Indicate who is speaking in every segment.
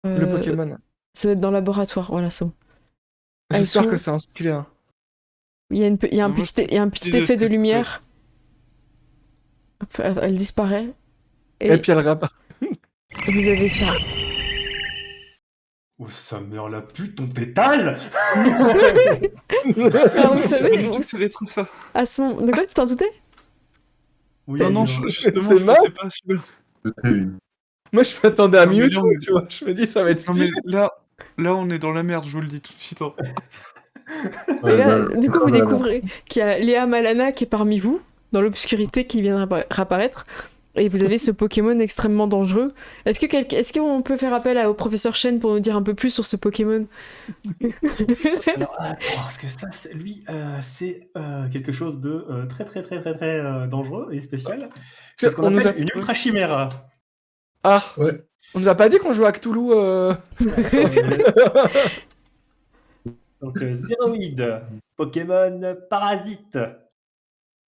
Speaker 1: Le Pokémon.
Speaker 2: Ça va être dans le laboratoire, voilà, c'est bon.
Speaker 1: J'espère
Speaker 2: sont-
Speaker 1: que c'est un stylé. Hein.
Speaker 2: Il y a, il y a un
Speaker 3: Moi,
Speaker 2: petit, il y a un petit effet de lumière. Hop, elle disparaît.
Speaker 1: Et puis elle rap.
Speaker 2: Vous avez ça.
Speaker 4: Oh, ça meurt la pute, on t'étale.
Speaker 2: Alors, vous savez,
Speaker 3: Je savais trop ça.
Speaker 2: à ce moment... De quoi, tu t'en doutais?
Speaker 4: Oui,
Speaker 3: Non, justement,
Speaker 1: C'est
Speaker 3: je
Speaker 1: mal.
Speaker 3: pensais pas.
Speaker 1: Moi, je m'attendais à
Speaker 3: Non, mais
Speaker 1: mieux,
Speaker 3: là, on est-
Speaker 1: tu vois. Je me dis, ça va être
Speaker 3: Non, mais
Speaker 1: stylé.
Speaker 3: là, on est dans la merde, je vous le dis tout de suite. Hein.
Speaker 2: Et là, du coup, vous découvrez qu'il y a Léa Malana qui est parmi vous, dans l'obscurité, qui vient de réapparaître. Et vous avez ce Pokémon extrêmement dangereux. Est-ce qu'on peut faire appel au professeur Chen pour nous dire un peu plus sur ce Pokémon?
Speaker 4: Alors, parce que ça, lui, c'est quelque chose de très, très, très, très, très dangereux et spécial. C'est ce qu'on appelle une ultra chimère.
Speaker 1: Ah,
Speaker 5: Ouais.
Speaker 1: on nous a pas dit qu'on jouait à Cthulhu.
Speaker 4: Donc, Zéroïde, Pokémon parasite.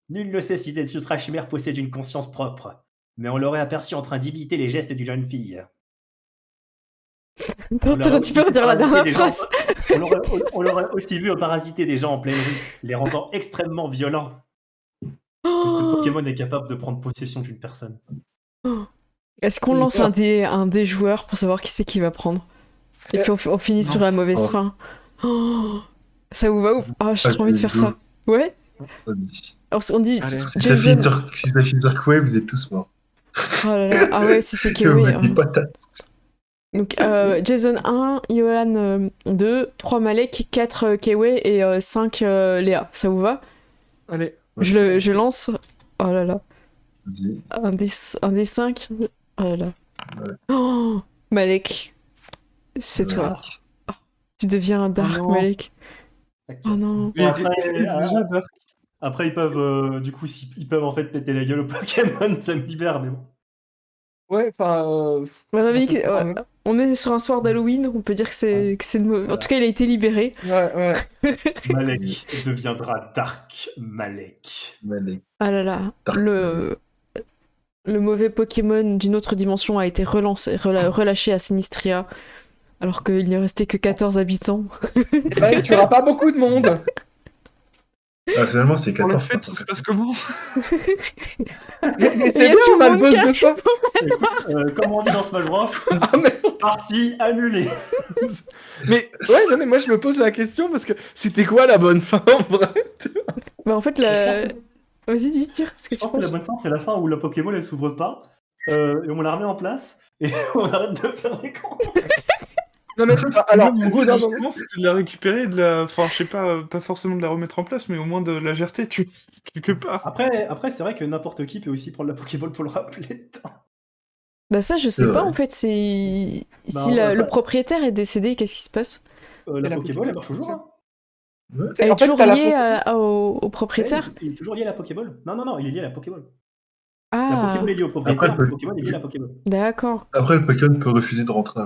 Speaker 4: Nul ne sait si cette ultra chimère possède une conscience propre, mais on l'aurait aperçu en train d'imiter les gestes d'une jeune fille.
Speaker 2: Tu peux redire la dernière phrase.
Speaker 4: On l'aurait aussi vu parasiter des gens en pleine rue, les rendant extrêmement violents. Parce que ce Pokémon est capable de prendre possession d'une personne.
Speaker 2: Est-ce qu'on lance un dé joueur pour savoir qui c'est qui va prendre? Et puis on finit sur la mauvaise fin. Oh, ça vous va ou ah, j'ai trop envie de faire ça. Ouais. Alors on dit
Speaker 5: Si ça finit sur Koué, vous êtes tous morts.
Speaker 2: Oh là là. Ah ouais, si c'est Kiwi. Donc Jason 1, Yohan 2, 3 Malek, 4 Kewe et 5 Léa. Ça vous va?
Speaker 1: Allez.
Speaker 2: Je lance. Oh là là.
Speaker 5: Vas-y.
Speaker 2: Un des 5. Oh là là.
Speaker 5: Ouais.
Speaker 2: Oh, Malek. C'est toi. Oh, tu deviens un Dark Malek. Oh non.
Speaker 4: Bon, après, ils peuvent, du coup, ils peuvent en fait péter la gueule au Pokémon, ça me libère, mais bon.
Speaker 1: Ouais, enfin.
Speaker 2: On est sur un soir d'Halloween, on peut dire que c'est mauvais. En tout cas, il a été libéré.
Speaker 1: Ouais.
Speaker 4: Malek deviendra Dark Malek.
Speaker 2: Ah là là. Le mauvais Pokémon d'une autre dimension a été relâché à Sinistria, alors qu'il ne restait que 14 habitants.
Speaker 1: Bah, il tuera pas beaucoup de monde.
Speaker 5: Ah, finalement, c'est
Speaker 3: Pour
Speaker 5: 14.
Speaker 3: la fête, ça se passe comment?
Speaker 1: Mais c'est bien, on a le boss de fin.
Speaker 4: Comme on dit dans Smash Bros, partie annulée.
Speaker 1: Mais ouais, non, mais moi je me pose la question parce que c'était quoi la bonne fin en vrai?
Speaker 2: Bah en fait, vas-y, dis, tire ce que tu
Speaker 4: penses. Je pense que la bonne fin, c'est la fin où la Pokémon elle s'ouvre pas et on la remet en place et on arrête de faire les cons.
Speaker 1: Non mais alors,
Speaker 3: mon goût justement, c'était de la récupérer, enfin, je sais pas, pas forcément de la remettre en place, mais au moins de la gerter, quelque part.
Speaker 4: Après, c'est vrai que n'importe qui peut aussi prendre la Pokéball pour le rappeler.
Speaker 2: Bah ça, je sais pas en fait. Si le propriétaire est décédé, qu'est-ce qui se passe?
Speaker 4: La Pokéball, elle marche toujours. Hein.
Speaker 2: Elle est toujours liée au propriétaire?
Speaker 4: Il est toujours lié à la Pokéball. Non, il est lié à la Pokéball.
Speaker 2: Ah.
Speaker 4: La Pokéball est liée au propriétaire, le Pokémon est lié à la Pokéball.
Speaker 2: D'accord.
Speaker 5: Après, le Pokémon peut refuser de rentrer.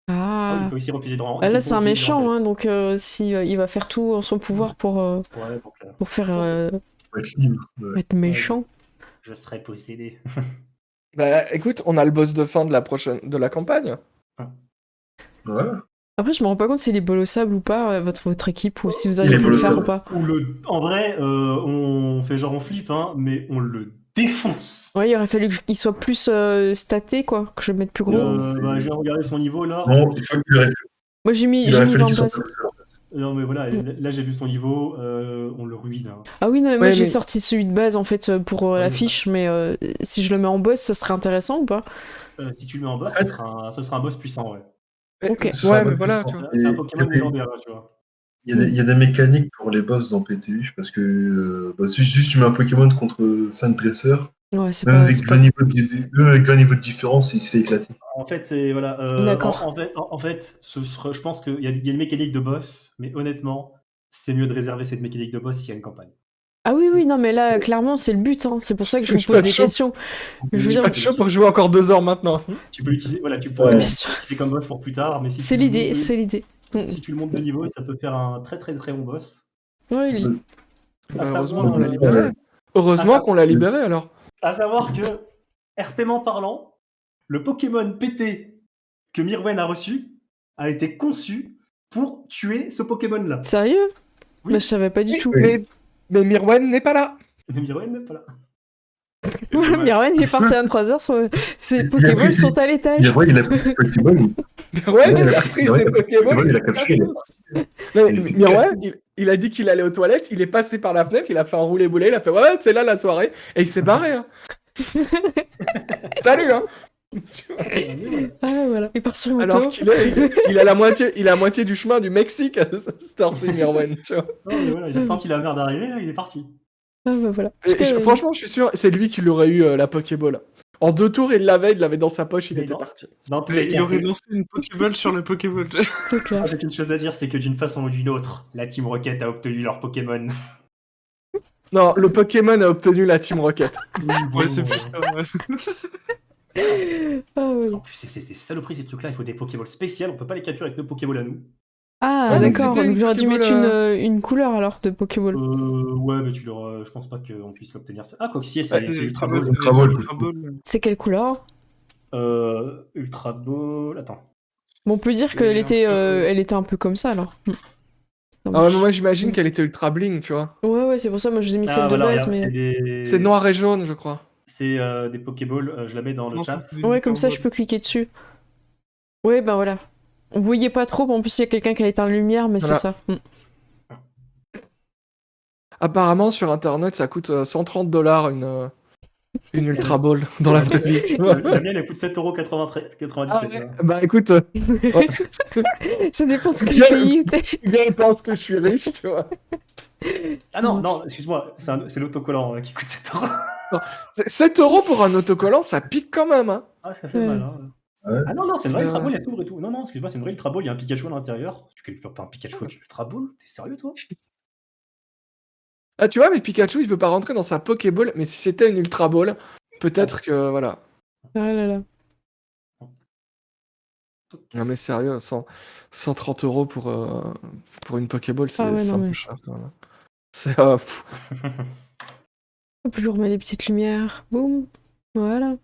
Speaker 2: Ah.
Speaker 4: Il peut aussi refuser de rentrer.
Speaker 2: Là, c'est un méchant, hein, donc si il va faire tout en son pouvoir pour faire être méchant.
Speaker 4: Je serai possédé.
Speaker 1: Bah écoute, on a le boss de fin de la campagne.
Speaker 5: Voilà.
Speaker 2: Après, je me rends pas compte s'il est bolossable ou pas, votre équipe, ou si vous auriez pu le faire ou pas.
Speaker 4: En vrai, on fait genre on flippe, hein, mais on le défonce.
Speaker 2: Ouais, il aurait fallu qu'il soit plus staté, quoi, que je le mette plus gros.
Speaker 4: Je vais regarder son niveau là.
Speaker 5: Non,
Speaker 2: moi j'ai mis 20 bases.
Speaker 4: Non mais voilà, là j'ai vu son niveau, on le ruine. Hein.
Speaker 2: Ah oui, non, moi j'ai sorti celui de base en fait pour la fiche, mais si je le mets en boss, ce serait intéressant ou pas?
Speaker 4: Si tu le mets en boss, ce sera un boss puissant, ouais.
Speaker 2: Ok.
Speaker 1: Ouais, mais voilà, tu vois.
Speaker 4: C'est un Pokémon légendaire, tu vois.
Speaker 5: Il y a des mécaniques pour les boss dans PTU, parce que si juste tu mets un Pokémon contre 5 dresseurs,
Speaker 2: ouais, c'est
Speaker 5: même avec 20 niveaux de différence, il se fait éclater.
Speaker 4: En fait, c'est voilà.
Speaker 2: D'accord.
Speaker 4: En fait, je pense qu'il y a une mécanique de boss, mais honnêtement, c'est mieux de réserver cette mécanique de boss s'il y a une campagne.
Speaker 2: Ah oui, non, mais là, clairement, c'est le but, hein. C'est pour ça que je vous pose des questions.
Speaker 1: Je suis pas chaud pour jouer encore 2 heures maintenant.
Speaker 4: Tu peux l'utiliser, l'utiliser comme boss pour plus tard, mais si
Speaker 2: c'est l'idée.
Speaker 4: Si tu le montes de niveau, ça peut faire un très très très bon boss.
Speaker 2: Ouais,
Speaker 1: heureusement qu'on l'a libéré. Heureusement qu'on l'a libéré alors.
Speaker 4: À savoir que, RPment parlant, le Pokémon PT que Mirwen a reçu a été conçu pour tuer ce Pokémon-là.
Speaker 2: Sérieux?
Speaker 4: Oui.
Speaker 2: Bah, je savais pas du tout.
Speaker 1: Mais Mirwen n'est pas là.
Speaker 4: Mais Mirwen n'est pas là.
Speaker 2: Mirwen, il est parti à 23h, ses Pokémon sont à l'étage.
Speaker 5: Mirwen, il a pris ses Pokémon.
Speaker 1: Mirwen, il a pris ses Pokémon.
Speaker 5: Mirwen, il a capturé.
Speaker 1: Non, mais
Speaker 5: Il s'est
Speaker 1: Mirwen, il a dit qu'il allait aux toilettes, il est passé par la fenêtre, il a fait un roulé-boulé, il a fait ouais, c'est là la soirée, et il s'est barré. Hein. Salut, hein.
Speaker 2: Ah voilà, il part sur une moto.
Speaker 1: Alors il a la moitié du chemin du Mexique à starter Mirwen, tu vois.
Speaker 4: Non, mais voilà, il a senti la merde arriver, là, il est parti.
Speaker 2: Ah bah voilà.
Speaker 1: Franchement, je suis sûr, c'est lui qui l'aurait eu la Pokéball. En 2 tours, il l'avait dans sa poche, il
Speaker 4: Mais
Speaker 1: était
Speaker 4: non.
Speaker 1: parti.
Speaker 4: Dans tous les
Speaker 3: Il
Speaker 4: cas,
Speaker 3: aurait lancé une Pokéball sur la Pokéball.
Speaker 2: C'est clair.
Speaker 4: j'ai qu'une chose à dire, c'est que d'une façon ou d'une autre, la Team Rocket a obtenu leur Pokémon.
Speaker 1: Non, le Pokémon a obtenu la Team Rocket.
Speaker 3: Ouais, c'est plus ça. Ouais.
Speaker 2: Ah, oui.
Speaker 4: En plus, c'est des saloperies ces trucs-là, il faut des Pokéballs spéciales, on peut pas les capturer avec nos Pokéballs à nous.
Speaker 2: Ah,
Speaker 1: Ah, donc
Speaker 2: d'accord,
Speaker 1: c'était
Speaker 2: donc
Speaker 1: une
Speaker 2: j'aurais dû mettre
Speaker 1: Pokéball,
Speaker 2: une couleur alors de Pokéball.
Speaker 4: Ouais, mais je pense pas qu'on puisse l'obtenir. Ah, quoi que si, c'est Ultra Ball.
Speaker 5: Ultra Ball.
Speaker 2: C'est quelle couleur?
Speaker 4: Ultra Ball. Attends.
Speaker 2: Bon, on peut dire qu'elle était, elle était un peu comme ça alors. Ça
Speaker 1: Ah ouais,
Speaker 2: marche.
Speaker 1: mais moi j'imagine qu'elle était ultra bling, tu vois.
Speaker 2: Ouais, c'est pour ça, moi je vous ai mis celle de
Speaker 4: voilà,
Speaker 2: base,
Speaker 4: regarde,
Speaker 2: mais.
Speaker 1: C'est noir et jaune, je crois.
Speaker 4: C'est des Pokéballs, je la mets dans le chat.
Speaker 2: Ouais, comme ça je peux cliquer dessus. Ouais, ben voilà. On voyait pas trop, en plus il y a quelqu'un qui a éteint la lumière, mais
Speaker 1: Voilà.
Speaker 2: c'est ça.
Speaker 1: Apparemment, sur internet, ça coûte 130$ une Ultra Ball dans la vraie vie, tu vois.
Speaker 4: La mienne, elle coûte 7,97€.
Speaker 1: Ah ouais. Bah écoute, ouais.
Speaker 2: Ça dépend de quel
Speaker 1: Bien.
Speaker 2: pays t'es.
Speaker 1: Bien, pense que je suis riche, tu vois.
Speaker 4: Ah non, excuse-moi, c'est l'autocollant qui coûte 7€.
Speaker 1: 7€ pour un autocollant, ça pique quand même, hein.
Speaker 4: Ah, ça fait mal, hein.
Speaker 5: Ouais.
Speaker 4: Ah non, c'est une vraie
Speaker 1: C'est
Speaker 4: Ultra Ball, elle s'ouvre et tout. Non, excuse-moi, c'est une vraie Ultra Ball, il y a un Pikachu à l'intérieur. Tu calcules pas un Pikachu avec une Ultra Ball? T'es sérieux, toi?
Speaker 1: Ah, tu vois, mais Pikachu, il veut pas rentrer dans sa Pokéball, mais si c'était une Ultra Ball, peut-être que, voilà.
Speaker 2: Ah là là.
Speaker 1: Non mais sérieux, 130€ pour une Pokéball, c'est
Speaker 2: Ah ouais,
Speaker 1: c'est
Speaker 2: non,
Speaker 1: un
Speaker 2: mais-
Speaker 1: peu cher quand même. C'est
Speaker 2: Hop, je vous remets les petites lumières. Boum. Voilà.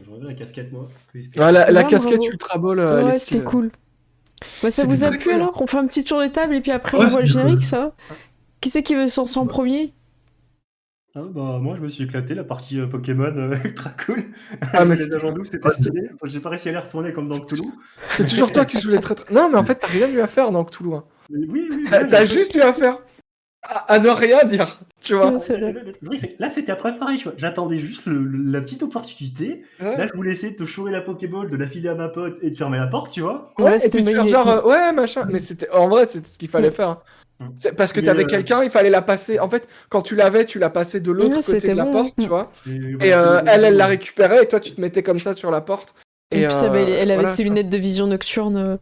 Speaker 4: Je reviens la casquette, moi.
Speaker 1: la
Speaker 2: Bien,
Speaker 1: casquette
Speaker 2: bravo.
Speaker 1: Ultra Ball, elle est
Speaker 2: Ouais,
Speaker 1: stylée.
Speaker 2: c'était cool. Bah, ça
Speaker 1: C'était
Speaker 2: vous a
Speaker 1: très
Speaker 2: plu
Speaker 1: cool.
Speaker 2: alors? On fait un petit tour de table et puis après
Speaker 5: Ouais,
Speaker 2: on voit le
Speaker 5: c'était
Speaker 2: générique,
Speaker 5: cool.
Speaker 2: ça va? Qui c'est qui veut se lancer en premier?
Speaker 4: Ah bah moi je me suis éclaté, la partie Pokémon ultra cool.
Speaker 1: Ah, mais
Speaker 4: les
Speaker 1: c'est-
Speaker 4: agents doubles c'était stylé. J'ai pas réussi à les retourner comme dans Cthulhu.
Speaker 1: C'est toujours toi qui joues les traîtres. Non mais en fait t'as rien eu à faire dans Cthulhu. Hein.
Speaker 4: Mais oui.
Speaker 1: T'as juste eu à faire à ne rien dire, tu vois.
Speaker 2: Ouais, c'est vrai.
Speaker 4: Le truc, c'est que là c'était après pareil, tu vois. J'attendais juste la petite opportunité.
Speaker 1: Ouais.
Speaker 4: Là je voulais essayer de te chourer la Pokéball, de la filer à ma pote et de fermer la porte, tu vois.
Speaker 1: Ouais, et
Speaker 2: c'était
Speaker 1: puis de
Speaker 2: une
Speaker 1: faire
Speaker 2: bonne
Speaker 1: genre
Speaker 2: idée.
Speaker 1: ouais machin, mais c'était en vrai c'est ce qu'il fallait faire. Hein.
Speaker 4: Mm.
Speaker 1: C'est parce que
Speaker 4: Mais,
Speaker 1: t'avais quelqu'un, il fallait la passer. En fait, quand tu l'avais, tu la passais de l'autre
Speaker 2: Ouais,
Speaker 1: côté
Speaker 2: c'était
Speaker 1: de la
Speaker 2: bon.
Speaker 1: porte,
Speaker 2: Mm.
Speaker 1: tu vois.
Speaker 4: Et,
Speaker 1: Et elle la récupérait et toi tu te mettais comme ça sur la porte.
Speaker 2: Et puis elle avait
Speaker 1: voilà,
Speaker 2: ses
Speaker 1: tu vois.
Speaker 2: lunettes de vision nocturne.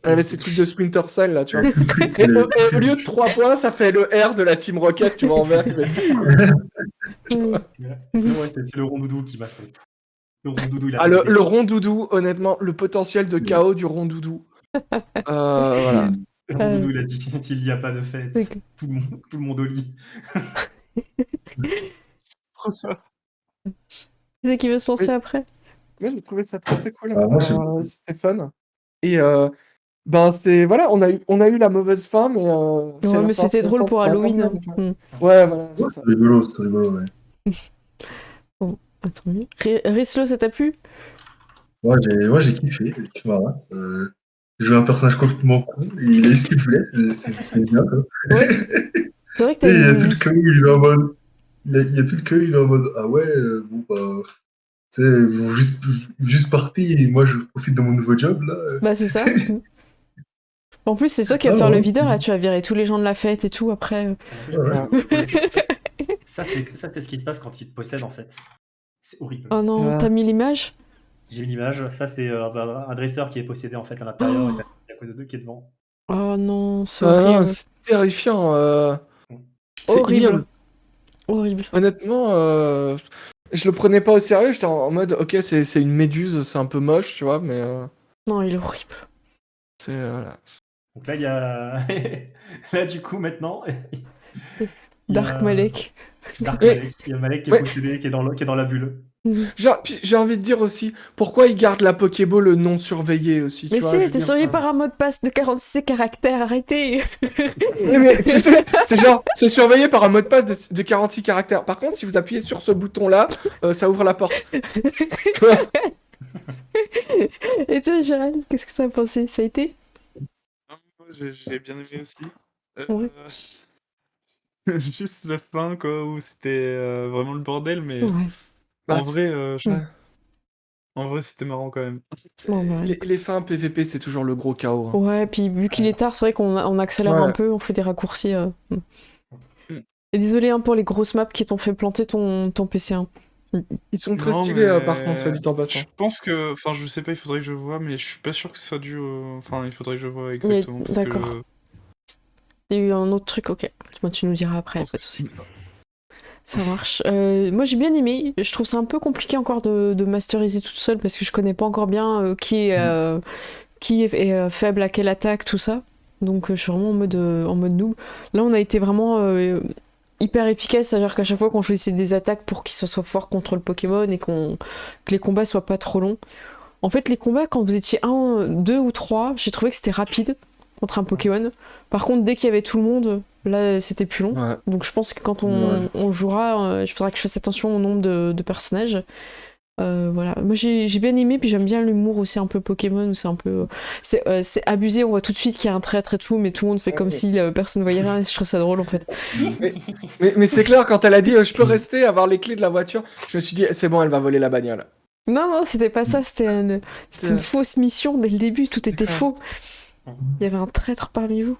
Speaker 1: Elle avait ces trucs de Splinter Cell là, tu vois.
Speaker 5: Ouais.
Speaker 1: Et au lieu de 3 points, ça fait le R de la Team Rocket, tu vois, en vert.
Speaker 2: Ouais.
Speaker 4: Sinon, ouais, c'est le rondoudou qui m'a stoppé. Le rondoudou il a
Speaker 1: Ah, le
Speaker 4: pété.
Speaker 1: rond doudou, honnêtement, le potentiel de chaos du rond doudou. Voilà.
Speaker 4: Le rondoudou il a dit s'il n'y a pas de fête,
Speaker 2: C'est que-
Speaker 4: tout le monde au lit.
Speaker 1: Trop ça.
Speaker 2: Qui c'est qui veut se lancer
Speaker 1: Oui.
Speaker 2: après?
Speaker 1: Moi, j'ai trouvé ça très cool.
Speaker 5: Ah, moi,
Speaker 1: C'était fun. Et ben, c'est. Voilà, on a eu la mauvaise fin, mais. c'est
Speaker 2: Ouais,
Speaker 1: la
Speaker 2: mais
Speaker 1: fin
Speaker 2: c'était drôle
Speaker 1: intéressante
Speaker 2: pour
Speaker 1: la
Speaker 2: Halloween.
Speaker 1: campagne, tu vois.
Speaker 2: Mm.
Speaker 1: Ouais, voilà, c'est ça.
Speaker 5: C'était rigolo, ouais.
Speaker 2: Attends, mieux. Rislo, ça t'a plu?
Speaker 5: Moi, j'ai kiffé, j'ai kiffé ma race. J'ai joué un personnage complètement con, et il a eu ce qu'il voulait, c'est bien, quoi.
Speaker 2: C'est vrai que
Speaker 5: Et il y a
Speaker 2: t'as
Speaker 5: tout
Speaker 2: une...
Speaker 5: le cas où il est en mode. Il y a tout le cas où il est en mode. Ah ouais, bon, bah. Tu sais, ils vont juste partir, et moi, je profite de mon nouveau job, là.
Speaker 2: Bah, c'est ça. En plus, c'est toi qui vas
Speaker 5: Ah,
Speaker 2: faire
Speaker 5: ouais.
Speaker 2: le videur, là, tu vas virer tous les gens de la fête et tout après.
Speaker 4: Ça, c'est ce qui se passe quand il te possède en fait. C'est horrible.
Speaker 2: Oh non,
Speaker 1: Ouais.
Speaker 2: t'as mis l'image?
Speaker 4: J'ai une image. Ça, c'est un dresseur qui est possédé en fait à l'intérieur et t'as à cause de deux qui est devant.
Speaker 2: Oh non, c'est
Speaker 1: Non,
Speaker 2: horrible.
Speaker 1: c'est terrifiant. C'est
Speaker 2: Horrible.
Speaker 1: ignoble.
Speaker 2: Horrible.
Speaker 1: Honnêtement, je le prenais pas au sérieux. J'étais en mode, ok, c'est une méduse, c'est un peu moche, tu vois, mais
Speaker 2: Non, il est horrible.
Speaker 1: c'est. Voilà.
Speaker 4: Donc là, il y a. Là, du coup, maintenant. il y a
Speaker 2: Dark Malek.
Speaker 4: Dark
Speaker 1: Ouais.
Speaker 4: Malek. Il y a Malek qui est
Speaker 1: Ouais.
Speaker 4: possédé, qui est dans la bulle.
Speaker 1: Genre, puis j'ai envie de dire aussi, pourquoi ils gardent la Pokéball non surveillée aussi,
Speaker 2: Mais
Speaker 1: tu vois, je veux
Speaker 2: t'es
Speaker 1: dire,
Speaker 2: surveillé par un mot de passe de 46 caractères, arrêtez.
Speaker 1: Oui, mais tu sais, c'est surveillé par un mot de passe de 46 caractères. Par contre, si vous appuyez sur ce bouton-là, ça ouvre la porte. Tu vois.
Speaker 2: Et toi, Gérald, qu'est-ce que ça a pensé? Ça a été?
Speaker 3: Moi, j'ai bien aimé aussi.
Speaker 2: Ouais.
Speaker 3: Juste la fin, quoi, où c'était vraiment le bordel, mais
Speaker 2: Ouais.
Speaker 3: en
Speaker 1: Bah,
Speaker 3: vrai,
Speaker 1: ouais.
Speaker 3: en vrai, c'était marrant quand même.
Speaker 2: Bon, bah,
Speaker 1: Les fins PVP, c'est toujours le gros chaos. Hein.
Speaker 2: ouais, puis vu qu'il est tard, c'est vrai qu'on accélère
Speaker 1: Ouais.
Speaker 2: un peu, on fait des raccourcis.
Speaker 3: Mm.
Speaker 2: Et désolé hein, pour les grosses maps qui t'ont fait planter ton PC. Hein.
Speaker 1: Ils sont très
Speaker 3: Non,
Speaker 1: stylés,
Speaker 3: mais
Speaker 1: par contre, soit dit en passant.
Speaker 3: je pense que, enfin, je sais pas, il faudrait que je vois, mais je suis pas sûr que ce soit dû enfin, il faudrait que je vois
Speaker 2: Il y a-
Speaker 3: exactement, parce
Speaker 2: D'accord.
Speaker 3: que...
Speaker 2: Il y a eu un autre truc, ok. Moi, tu nous diras après, pas de soucis. Ça marche. Moi, j'ai bien aimé. Je trouve ça un peu compliqué encore de masteriser toute seule parce que je connais pas encore bien qui est faible à quelle attaque, tout ça. Donc, je suis vraiment en mode noob. Là, on a été vraiment hyper efficace, c'est-à-dire qu'à chaque fois qu'on choisissait des attaques pour qu'ils soient forts contre le Pokémon et que les combats soient pas trop longs. En fait, les combats, quand vous étiez 1, 2 ou 3, j'ai trouvé que c'était rapide contre un Pokémon. Par contre, dès qu'il y avait tout le monde, là, c'était plus long.
Speaker 1: Ouais.
Speaker 2: Donc je pense que quand
Speaker 5: Ouais.
Speaker 2: on jouera, il faudra que je fasse attention au nombre de personnages. Voilà. Moi j'ai bien aimé, puis j'aime bien l'humour aussi un peu Pokémon, où c'est un peu... c'est abusé, on voit tout de suite qu'il y a un traître et tout, mais tout le monde fait comme si personne voyait rien, je trouve ça drôle en fait.
Speaker 1: Mais c'est clair, quand elle a dit je peux rester, avoir les clés de la voiture, je me suis dit c'est bon, elle va voler la bagnole.
Speaker 2: Non, c'était pas ça, c'était une fausse mission dès le début, tout était faux. Il y avait un traître parmi vous.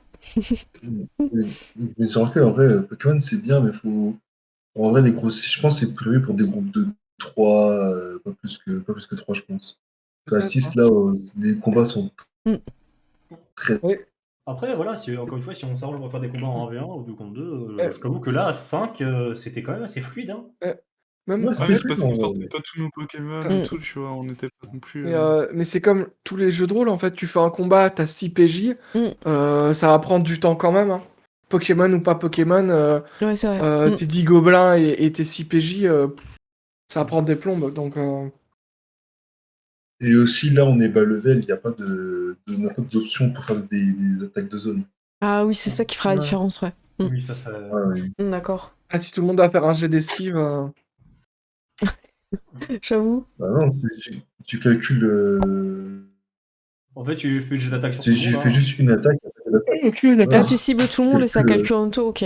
Speaker 5: Mais c'est vrai qu'en vrai, Pokémon, c'est bien, mais faut. En vrai, les grosses. Je pense que c'est prévu pour des groupes de 3, pas plus que 3, je pense. À 6, là, les combats sont
Speaker 2: Mm.
Speaker 5: très.
Speaker 1: Oui.
Speaker 4: Après, voilà, encore une fois, si on s'arrange pour faire des combats en 1v1 ou 2 contre 2, je t'avoue que
Speaker 1: c'est-
Speaker 4: là, à 5, c'était quand même assez fluide. Hein.
Speaker 1: Même,
Speaker 5: Ouais,
Speaker 3: Ouais,
Speaker 5: c'était
Speaker 3: mais c'est
Speaker 5: fluide,
Speaker 3: parce
Speaker 5: en
Speaker 3: qu'on
Speaker 5: vrai.
Speaker 3: sortait pas tous nos Pokémon
Speaker 2: Mm.
Speaker 3: et tout, tu vois, on n'était pas non plus...
Speaker 1: mais c'est comme tous les jeux de rôle, en fait, tu fais un combat, t'as 6 PJ, ça va prendre du temps quand même. Hein. Pokémon ou pas Pokémon,
Speaker 2: Ouais, c'est vrai.
Speaker 1: tes 10 gobelins et tes 6 PJ, ça va prendre des plombes, donc...
Speaker 5: Et aussi, là, on est bas level, il n'y a pas on n'a pas d'option pour faire des attaques de zone.
Speaker 2: Ah oui, c'est ça qui fera la
Speaker 1: Ouais.
Speaker 2: différence, ouais.
Speaker 4: Oui, ça...
Speaker 5: Ah, oui.
Speaker 2: D'accord.
Speaker 1: Ah, si tout le monde doit faire un jet d'esquive...
Speaker 2: J'avoue.
Speaker 5: Bah non, tu calcules.
Speaker 4: En fait, tu fais le jet d'attaque sur tout le
Speaker 5: Tu
Speaker 4: monde.
Speaker 5: fais
Speaker 4: Hein.
Speaker 5: juste une attaque.
Speaker 2: Ah, tu cibles tout le monde et ça calcule en tout, ok.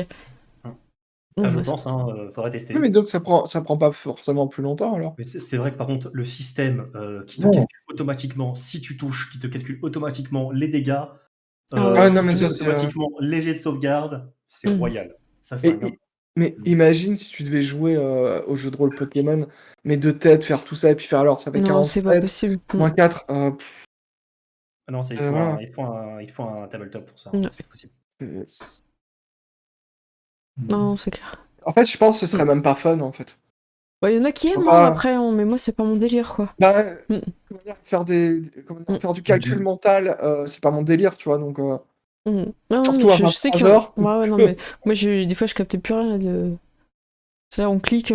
Speaker 4: Ça, je
Speaker 2: bah,
Speaker 4: pense, faudrait tester.
Speaker 1: Oui, mais donc ça prend pas forcément plus longtemps, alors.
Speaker 4: Mais c'est vrai que par contre, le système qui te
Speaker 5: Non.
Speaker 4: calcule automatiquement, si tu touches, qui te calcule automatiquement les dégâts,
Speaker 1: Ah non,
Speaker 4: qui
Speaker 1: mais
Speaker 4: te
Speaker 1: ça,
Speaker 4: calcule
Speaker 1: c'est,
Speaker 4: automatiquement les jets de sauvegarde, c'est royal. Ça, c'est un gain.
Speaker 1: Mais imagine si tu devais jouer au jeu de rôle Pokémon, mais de tête, faire tout ça, et puis faire alors, ça fait
Speaker 2: non, c'est pas
Speaker 1: 47,
Speaker 2: possible.
Speaker 1: moins 4.
Speaker 4: Ah non,
Speaker 1: Voilà.
Speaker 4: il faut un tabletop pour ça.
Speaker 2: Non.
Speaker 4: C'est possible.
Speaker 2: Non, c'est clair.
Speaker 1: En fait, je pense que ce serait même pas fun, en fait.
Speaker 2: Bah, y en a qui aiment,
Speaker 1: Pas-
Speaker 2: hein, après, hein, mais moi, c'est pas mon délire, quoi.
Speaker 1: Bah,
Speaker 2: Mm.
Speaker 1: comment dire, faire du calcul mental, c'est pas mon délire, tu vois, donc...
Speaker 2: Non,
Speaker 1: Surtout
Speaker 2: mais
Speaker 1: à
Speaker 2: je sais que...
Speaker 1: 23 heures.
Speaker 2: Ouais, non, mais moi, des fois, je captais plus rien, là, de... C'est là, on clique...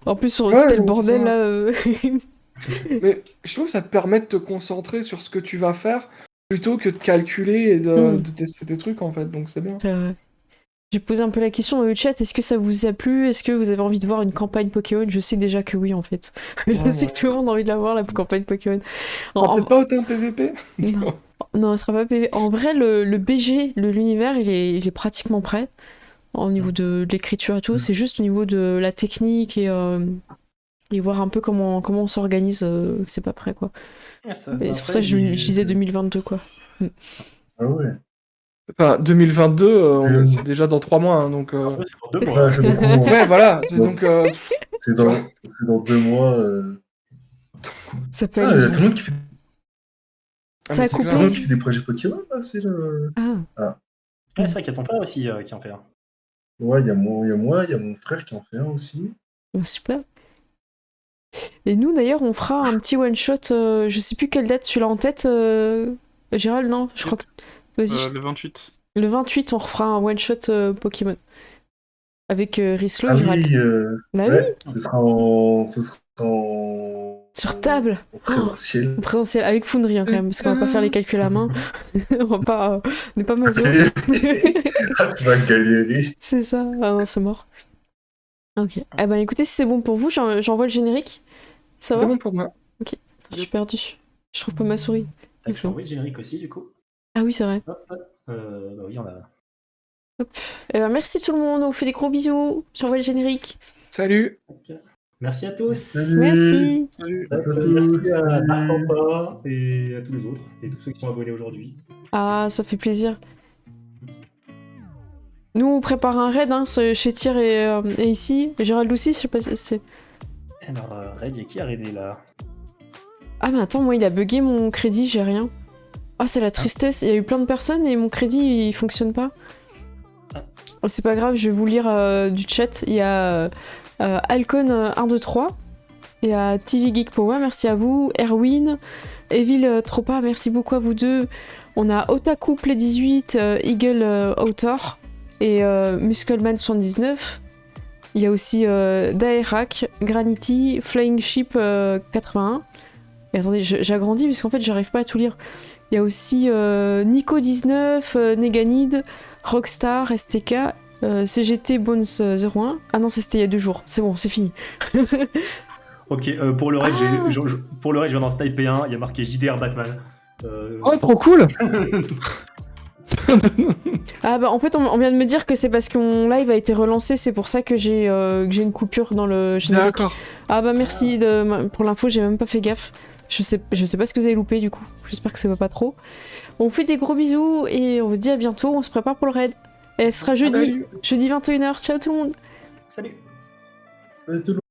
Speaker 2: En plus,
Speaker 1: Ouais,
Speaker 2: c'était le
Speaker 1: c'est
Speaker 2: bordel,
Speaker 1: ça.
Speaker 2: là...
Speaker 1: Mais je trouve que ça te permet de te concentrer sur ce que tu vas faire, plutôt que de calculer et de tester des trucs, en fait, donc c'est bien.
Speaker 2: J'ai posé un peu la question dans le chat, est-ce que ça vous a plu? Est-ce que vous avez envie de voir une campagne Pokémon? Je sais déjà que oui, en fait. Je sais que tout le monde a envie de la voir, la campagne Pokémon.
Speaker 1: Peut-être pas autant PVP.
Speaker 2: Non. Non, elle sera pas PV. En vrai, le BG, l'univers, il est pratiquement prêt. Au niveau de l'écriture et tout. C'est juste au niveau de la technique et voir un peu comment on s'organise. C'est pas prêt, quoi.
Speaker 4: Ouais, ça,
Speaker 2: Et c'est pour
Speaker 4: après,
Speaker 2: ça que je disais 2022, quoi.
Speaker 5: Ah ouais.
Speaker 1: Enfin, 2022, c'est déjà dans 3 mois, hein, donc...
Speaker 4: après, c'est pour 2 mois.
Speaker 5: Ouais, c'est beaucoup moins.
Speaker 1: Ouais, voilà, donc...
Speaker 5: C'est dans 2 mois.
Speaker 2: Ça peut
Speaker 5: Ah,
Speaker 2: aller
Speaker 5: il y a tout le monde
Speaker 2: vite.
Speaker 5: qui fait,
Speaker 2: Ça a
Speaker 1: c'est
Speaker 2: coupé.
Speaker 5: tout le monde qui fait des projets Pokémon, là, c'est le.
Speaker 2: Ah,
Speaker 4: Ouais, c'est vrai qu'il y a ton père aussi qui en fait un.
Speaker 5: Ouais, il y a moi, il y a mon frère qui en fait un aussi.
Speaker 2: super. Et nous, d'ailleurs, on fera un petit one-shot, je sais plus quelle date, tu l'as en tête, Gérald, non? Je crois que... Vas-y,
Speaker 3: Le 28.
Speaker 2: le 28, on refera un one-shot Pokémon. Avec Rislo
Speaker 5: Ah
Speaker 2: et Gérald.
Speaker 5: oui,
Speaker 2: Bah
Speaker 5: ouais, ce sera
Speaker 2: Sur table.
Speaker 5: en présentiel.
Speaker 2: En présentiel, avec Foundry hein, quand même, parce qu'on va pas faire les calculs à main. On va pas... on n'est pas maso.
Speaker 5: Ah, tu vas galérer.
Speaker 2: C'est ça. Ah non, c'est mort. Ok. Eh ben écoutez, si c'est bon pour vous, j'envoie le générique. Ça
Speaker 1: C'est
Speaker 2: va?
Speaker 1: bon pour moi.
Speaker 2: Attends, je suis perdue. Je trouve pas ma souris.
Speaker 4: T'as pu envoyer le générique aussi, du coup.
Speaker 2: Ah oui, c'est vrai.
Speaker 4: Hop, hop. Bah oui, on a.
Speaker 2: Eh ben merci tout le monde, on vous fait des gros bisous. J'envoie le générique.
Speaker 1: Salut.
Speaker 4: Ok. Merci à tous.
Speaker 5: Salut.
Speaker 2: Merci.
Speaker 1: Salut.
Speaker 5: À
Speaker 4: Merci à
Speaker 5: tous.
Speaker 4: Dark Pampa et à tous les autres, et tous ceux qui sont abonnés aujourd'hui.
Speaker 2: Ah, ça fait plaisir. Nous, on prépare un raid hein, chez Tyr et ici. Et Gérald aussi, je sais pas si c'est...
Speaker 4: Alors, Red, y'a qui a raidé là?
Speaker 2: Ah mais attends, moi il a bugué mon crédit, j'ai rien. Ah c'est la tristesse, il y a eu plein de personnes et mon crédit il fonctionne pas. Oh, c'est pas grave, je vais vous lire du chat. Il y a Alcon 123, il y a TV Geek Power, merci à vous, Erwin, Evil Tropa, merci beaucoup à vous deux. On a Otaku Play 18, Eagle Autor et Muscleman 79. Il y a aussi Daerak, Granity, Flying Ship 81. Et attendez, j'agrandis parce qu'en fait j'arrive pas à tout lire. Il y a aussi Nico19, Neganid, Rockstar, STK, CGT Bones 01. Ah non, c'était il y a 2 jours. C'est bon, c'est fini.
Speaker 4: Ok, pour le raid, pour le raid, je viens d'en sniper un, il y a marqué JDR Batman.
Speaker 1: Oh, trop cool.
Speaker 2: Ah bah en fait on vient de me dire que c'est parce que mon live a été relancé, c'est pour ça que j'ai une coupure dans le générique.
Speaker 1: D'accord.
Speaker 2: Ah bah merci pour l'info, j'ai même pas fait gaffe. Je sais pas ce que vous avez loupé du coup. J'espère que ça va pas trop. On vous fait des gros bisous et on vous dit à bientôt. On se prépare pour le raid. Et ce sera jeudi 21h. Ciao tout le monde.
Speaker 4: Salut.
Speaker 5: Salut tout le monde.